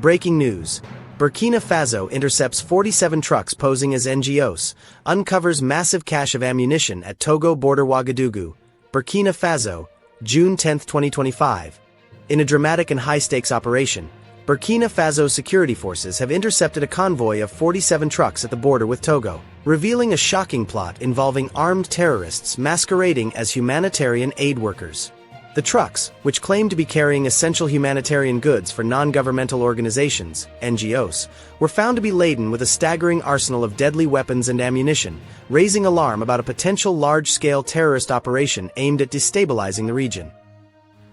Breaking news. Burkina Faso intercepts 47 trucks posing as NGOs, uncovers massive cache of ammunition at Togo border Ouagadougou, Burkina Faso, June 10, 2025. In a dramatic and high-stakes operation, Burkina Faso security forces have intercepted a convoy of 47 trucks at the border with Togo, revealing a shocking plot involving armed terrorists masquerading as humanitarian aid workers. The trucks, which claim to be carrying essential humanitarian goods for non-governmental organizations, NGOs, were found to be laden with a staggering arsenal of deadly weapons and ammunition, raising alarm about a potential large-scale terrorist operation aimed at destabilizing the region.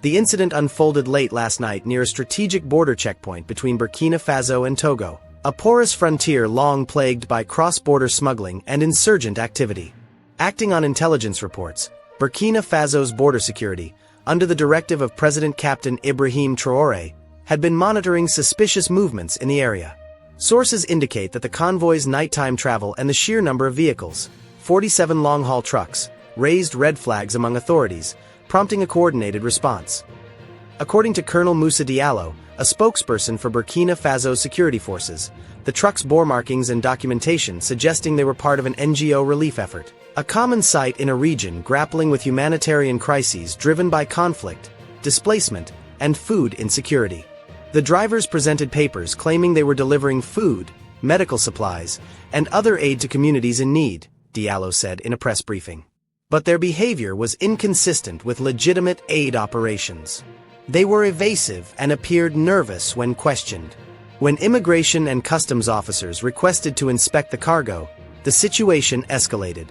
The incident unfolded late last night near a strategic border checkpoint between Burkina Faso and Togo, a porous frontier long plagued by cross-border smuggling and insurgent activity. Acting on intelligence reports, Burkina Faso's border security, under the directive of President Captain Ibrahim Traoré, had been monitoring suspicious movements in the area. Sources indicate that the convoy's nighttime travel and the sheer number of vehicles, 47 long-haul trucks, raised red flags among authorities, prompting a coordinated response. According to Colonel Moussa Diallo, a spokesperson for Burkina Faso security forces, the trucks bore markings and documentation suggesting they were part of an NGO relief effort, a common sight in a region grappling with humanitarian crises driven by conflict, displacement, and food insecurity. The drivers presented papers claiming they were delivering food, medical supplies, and other aid to communities in need, Diallo said in a press briefing. But their behavior was inconsistent with legitimate aid operations. They were evasive and appeared nervous when questioned. When immigration and customs officers requested to inspect the cargo, the situation escalated.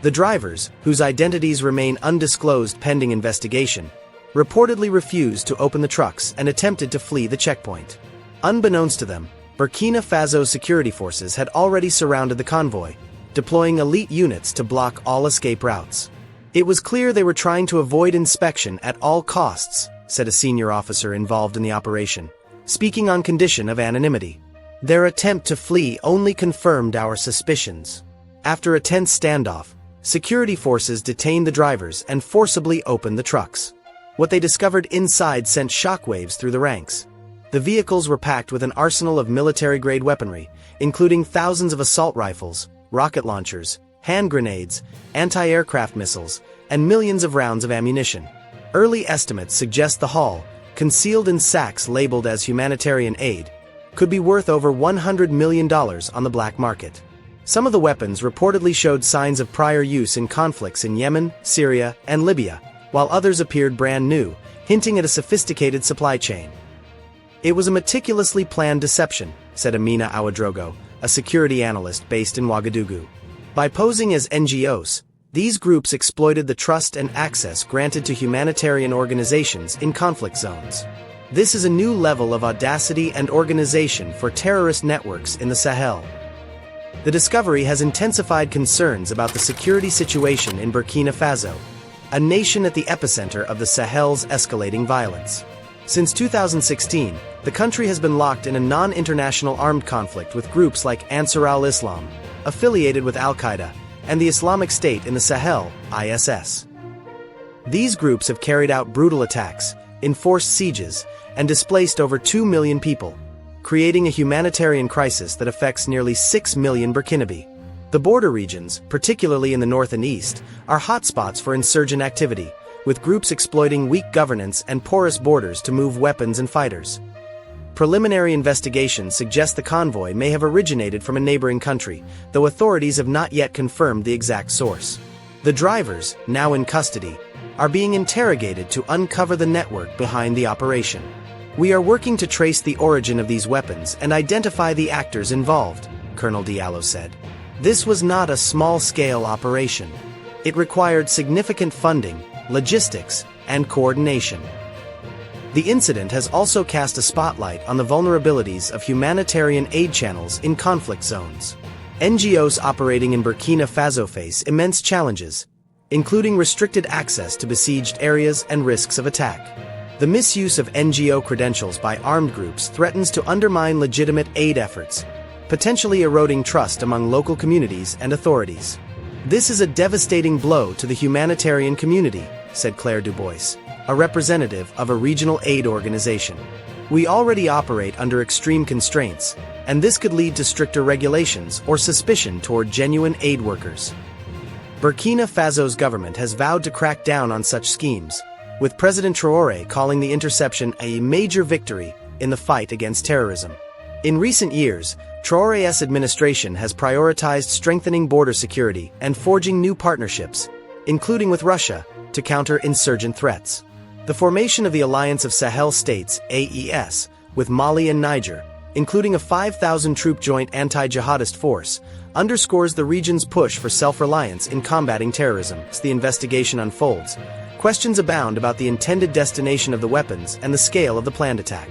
The drivers, whose identities remain undisclosed pending investigation, reportedly refused to open the trucks and attempted to flee the checkpoint. Unbeknownst to them, Burkina Faso security forces had already surrounded the convoy, deploying elite units to block all escape routes. It was clear they were trying to avoid inspection at all costs, said a senior officer involved in the operation, speaking on condition of anonymity. Their attempt to flee only confirmed our suspicions. After a tense standoff, security forces detained the drivers and forcibly opened the trucks. What they discovered inside sent shockwaves through the ranks. The vehicles were packed with an arsenal of military-grade weaponry, including thousands of assault rifles, rocket launchers, hand grenades, anti-aircraft missiles, and millions of rounds of ammunition. Early estimates suggest the haul, concealed in sacks labeled as humanitarian aid, could be worth over $100 million on the black market. Some of the weapons reportedly showed signs of prior use in conflicts in Yemen, Syria, and Libya, while others appeared brand new, hinting at a sophisticated supply chain. It was a meticulously planned deception, said Amina Ouedraogo, a security analyst based in Ouagadougou. By posing as NGOs, these groups exploited the trust and access granted to humanitarian organizations in conflict zones. This is a new level of audacity and organization for terrorist networks in the Sahel. The discovery has intensified concerns about the security situation in Burkina Faso, a nation at the epicenter of the Sahel's escalating violence. Since 2016, the country has been locked in a non-international armed conflict with groups like Ansar al-Islam, affiliated with Al-Qaeda, and the Islamic State in the Sahel, ISS. These groups have carried out brutal attacks, enforced sieges, and displaced over 2 million people, creating a humanitarian crisis that affects nearly 6 million Burkinabe. The border regions, particularly in the north and east, are hotspots for insurgent activity, with groups exploiting weak governance and porous borders to move weapons and fighters. Preliminary investigations suggest the convoy may have originated from a neighboring country, though authorities have not yet confirmed the exact source. The drivers, now in custody, are being interrogated to uncover the network behind the operation. We are working to trace the origin of these weapons and identify the actors involved, Colonel Diallo said. This was not a small-scale operation. It required significant funding, logistics, and coordination. The incident has also cast a spotlight on the vulnerabilities of humanitarian aid channels in conflict zones. NGOs operating in Burkina Faso face immense challenges, including restricted access to besieged areas and risks of attack. The misuse of NGO credentials by armed groups threatens to undermine legitimate aid efforts, potentially eroding trust among local communities and authorities. This is a devastating blow to the humanitarian community, said Claire Dubois, a representative of a regional aid organization. We already operate under extreme constraints, and this could lead to stricter regulations or suspicion toward genuine aid workers. Burkina Faso's government has vowed to crack down on such schemes, with President Traoré calling the interception a major victory in the fight against terrorism. In recent years, Traoré's administration has prioritized strengthening border security and forging new partnerships, including with Russia, to counter insurgent threats. The formation of the Alliance of Sahel States, AES, with Mali and Niger, including a 5,000-troop joint anti-jihadist force, underscores the region's push for self-reliance in combating terrorism. As the investigation unfolds, questions abound about the intended destination of the weapons and the scale of the planned attack.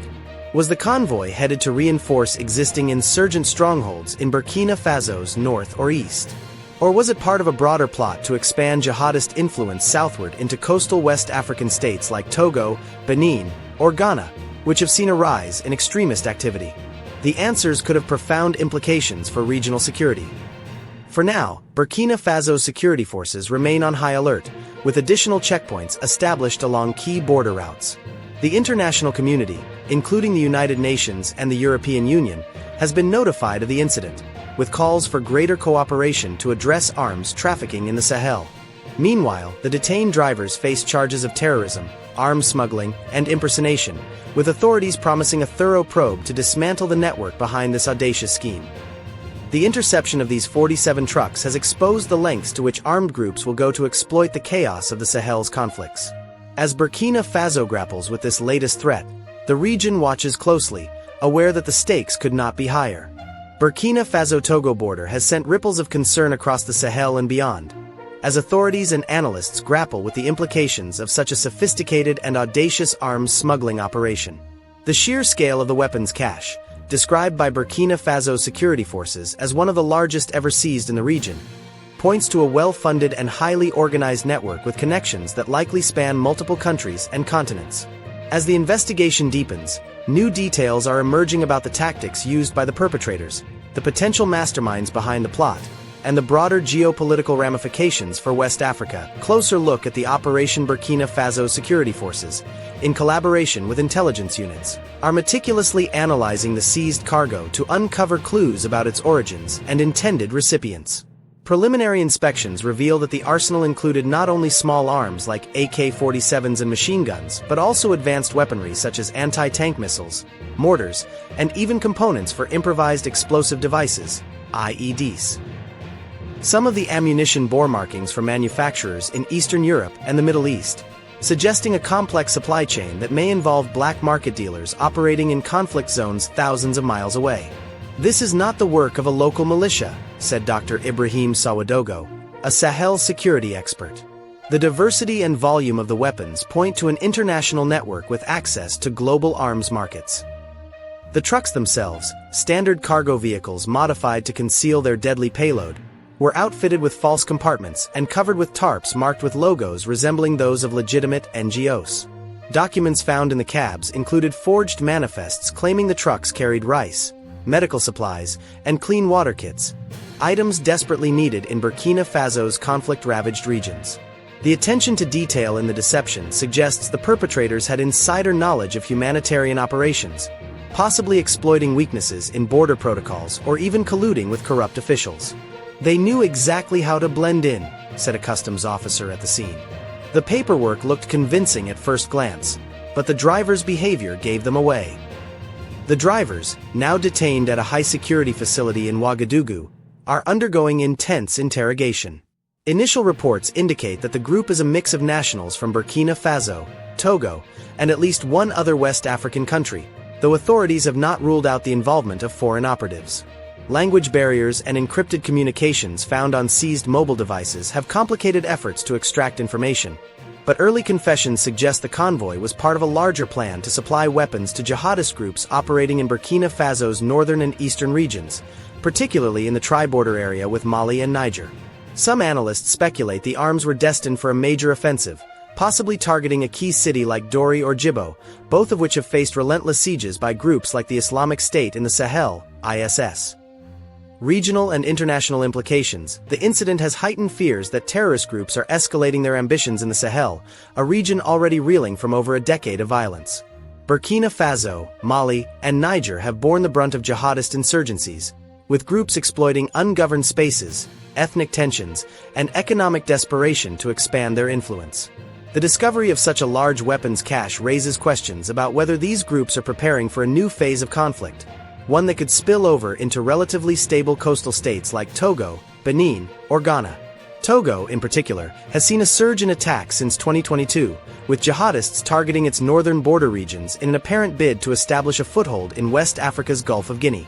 Was the convoy headed to reinforce existing insurgent strongholds in Burkina Faso's north or east? Or was it part of a broader plot to expand jihadist influence southward into coastal West African states like Togo, Benin, or Ghana, which have seen a rise in extremist activity? The answers could have profound implications for regional security. For now, Burkina Faso's security forces remain on high alert, with additional checkpoints established along key border routes. The international community, including the United Nations and the European Union, has been notified of the incident, with calls for greater cooperation to address arms trafficking in the Sahel. Meanwhile, the detained drivers face charges of terrorism, arms smuggling, and impersonation, with authorities promising a thorough probe to dismantle the network behind this audacious scheme. The interception of these 47 trucks has exposed the lengths to which armed groups will go to exploit the chaos of the Sahel's conflicts. As Burkina Faso grapples with this latest threat, the region watches closely, aware that the stakes could not be higher. Burkina Faso-Togo border has sent ripples of concern across the Sahel and beyond, as authorities and analysts grapple with the implications of such a sophisticated and audacious arms smuggling operation. The sheer scale of the weapons cache, described by Burkina Faso security forces as one of the largest ever seized in the region, points to a well-funded and highly organized network with connections that likely span multiple countries and continents. As the investigation deepens, new details are emerging about the tactics used by the perpetrators, the potential masterminds behind the plot, and the broader geopolitical ramifications for West Africa. Closer look at the Operation Burkina Faso security forces, in collaboration with intelligence units, are meticulously analyzing the seized cargo to uncover clues about its origins and intended recipients. Preliminary inspections reveal that the arsenal included not only small arms like AK-47s and machine guns, but also advanced weaponry such as anti-tank missiles, mortars, and even components for improvised explosive devices, IEDs. Some of the ammunition bore markings from manufacturers in Eastern Europe and the Middle East, suggesting a complex supply chain that may involve black market dealers operating in conflict zones thousands of miles away. This is not the work of a local militia, said Dr. Ibrahim Sawadogo, a Sahel security expert. The diversity and volume of the weapons point to an international network with access to global arms markets. The trucks themselves, standard cargo vehicles modified to conceal their deadly payload, were outfitted with false compartments and covered with tarps marked with logos resembling those of legitimate NGOs. Documents found in the cabs included forged manifests claiming the trucks carried rice, medical supplies, and clean water kits, items desperately needed in Burkina Faso's conflict-ravaged regions. The attention to detail in the deception suggests the perpetrators had insider knowledge of humanitarian operations, possibly exploiting weaknesses in border protocols or even colluding with corrupt officials. They knew exactly how to blend in, said a customs officer at the scene. The paperwork looked convincing at first glance, but the driver's behavior gave them away. The drivers, now detained at a high-security facility in Ouagadougou, are undergoing intense interrogation. Initial reports indicate that the group is a mix of nationals from Burkina Faso, Togo, and at least one other West African country, though authorities have not ruled out the involvement of foreign operatives. Language barriers and encrypted communications found on seized mobile devices have complicated efforts to extract information, but early confessions suggest the convoy was part of a larger plan to supply weapons to jihadist groups operating in Burkina Faso's northern and eastern regions, particularly in the tri-border area with Mali and Niger. Some analysts speculate the arms were destined for a major offensive, possibly targeting a key city like Dori or Djibo, both of which have faced relentless sieges by groups like the Islamic State in the Sahel, ISS. Regional and international implications. The incident has heightened fears that terrorist groups are escalating their ambitions in the Sahel, a region already reeling from over a decade of violence. Burkina Faso, Mali, and Niger have borne the brunt of jihadist insurgencies, with groups exploiting ungoverned spaces, ethnic tensions, and economic desperation to expand their influence. The discovery of such a large weapons cache raises questions about whether these groups are preparing for a new phase of conflict, one that could spill over into relatively stable coastal states like Togo, Benin, or Ghana. Togo, in particular, has seen a surge in attacks since 2022, with jihadists targeting its northern border regions in an apparent bid to establish a foothold in West Africa's Gulf of Guinea.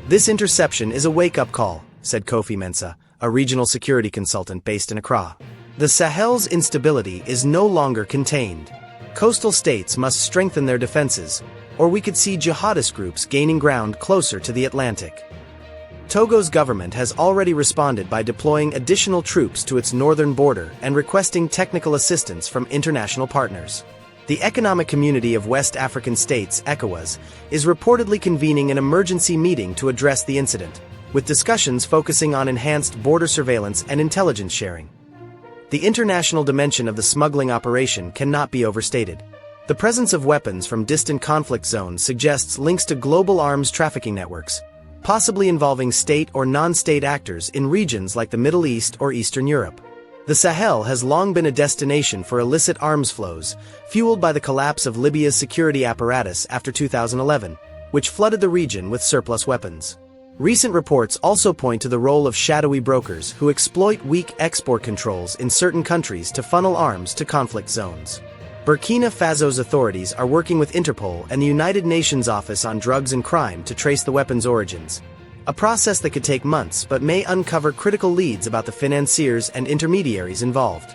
"This interception is a wake-up call," said Kofi Mensah, a regional security consultant based in Accra. "The Sahel's instability is no longer contained. Coastal states must strengthen their defenses, or we could see jihadist groups gaining ground closer to the Atlantic." Togo's government has already responded by deploying additional troops to its northern border and requesting technical assistance from international partners. The Economic Community of West African States, ECOWAS, is reportedly convening an emergency meeting to address the incident, with discussions focusing on enhanced border surveillance and intelligence sharing. The international dimension of the smuggling operation cannot be overstated. The presence of weapons from distant conflict zones suggests links to global arms trafficking networks, possibly involving state or non-state actors in regions like the Middle East or Eastern Europe. The Sahel has long been a destination for illicit arms flows, fueled by the collapse of Libya's security apparatus after 2011, which flooded the region with surplus weapons. Recent reports also point to the role of shadowy brokers who exploit weak export controls in certain countries to funnel arms to conflict zones. Burkina Faso's authorities are working with Interpol and the United Nations Office on Drugs and Crime to trace the weapons' origins, a process that could take months but may uncover critical leads about the financiers and intermediaries involved.